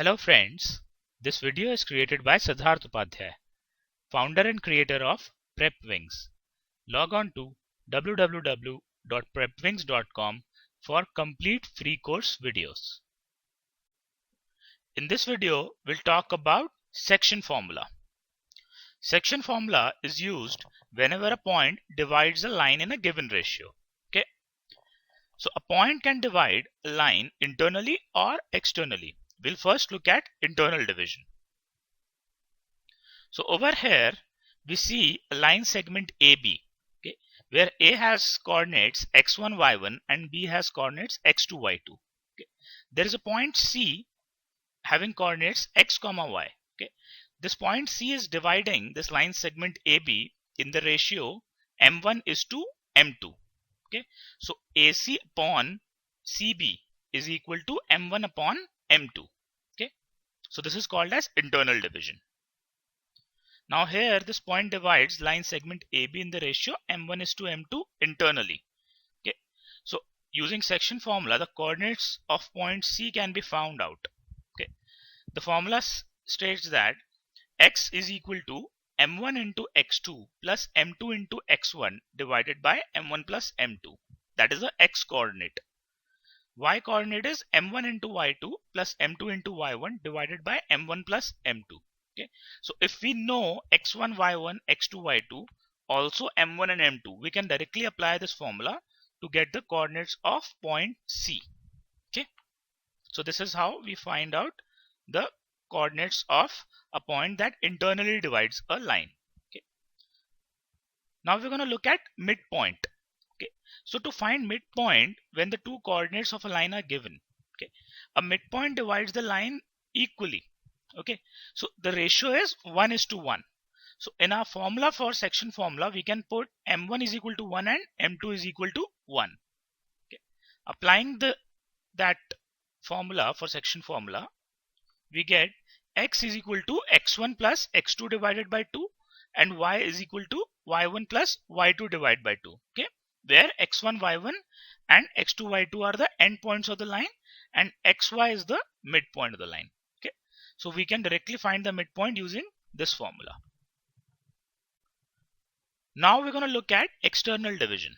Hello friends, this video is created by Siddharth Upadhyay, founder and creator of PrepWings. Log on to www.prepwings.com for complete free course videos. In this video, we'll talk about section formula. Section formula is used whenever a point divides a line in a given ratio. Okay, so a point can divide a line internally or externally. We'll first look at internal division. So over here we see a line segment AB, okay, where A has coordinates x1, y1 and B has coordinates x2, y2. Okay. There is a point C having coordinates x, y. Okay. This point C is dividing this line segment AB in the ratio m1 is to m2. Okay. So AC upon CB is equal to m1 upon m2. Okay. So this is called as internal division. Now here this point divides line segment AB in the ratio m1 is to m2 internally. Okay. So using section formula, the coordinates of point C can be found out. Okay. The formula states that x is equal to m1 into x2 plus m2 into x1 divided by m1 plus m2. That is the x coordinate. Y coordinate is m1 into y2 plus m2 into y1 divided by m1 plus m2. Okay. So if we know x1, y1, x2, y2, also m1 and m2, we can directly apply this formula to get the coordinates of point C. Okay. So this is how we find out the coordinates of a point that internally divides a line. Okay. Now we're going to look at midpoint. Okay. So to find midpoint when the two coordinates of a line are given, okay, a midpoint divides the line equally. Okay, so the ratio is 1 is to 1. So in our formula for section formula, we can put m1 is equal to 1 and m2 is equal to 1. Okay. Applying that formula for section formula, we get x is equal to x1 plus x2 divided by 2 and y is equal to y1 plus y2 divided by 2. Okay, where x1, y1 and x2, y2 are the endpoints of the line and xy is the midpoint of the line. So we can directly find the midpoint using this formula. Now we're going to look at external division.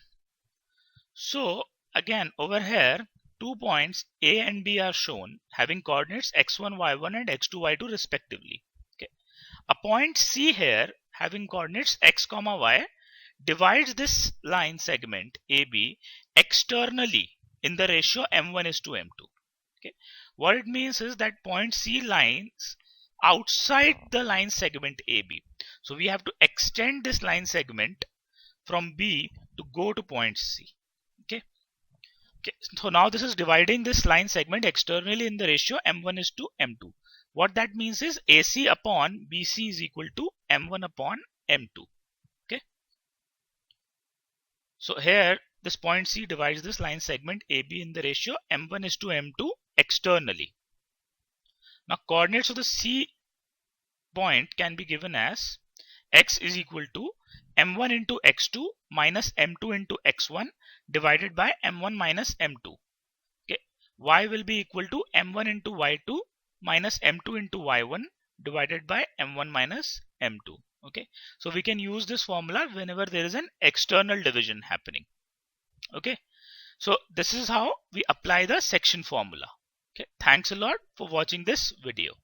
So again over here 2 points A and B are shown having coordinates x1, y1 and x2, y2 respectively. Okay. A point C here having coordinates x, y divides this line segment AB externally in the ratio m1 is to m2. Okay. What it means is that point C lies outside the line segment AB. So we have to extend this line segment from B to go to point C. Okay. Okay. So now this is dividing this line segment externally in the ratio m1 is to m2. What that means is AC upon BC is equal to m1 upon m2. Okay. So here this point C divides this line segment AB in the ratio m1 is to m2 externally. Now coordinates of the C point can be given as x is equal to m1 into x2 minus m2 into x1 divided by m1 minus m2. Okay. Y will be equal to m1 into y2 minus m2 into y1 divided by m1 minus m2. Okay. So we can use this formula whenever there is an external division happening. Okay. So this is how we apply the section formula. Okay. Thanks a lot for watching this video.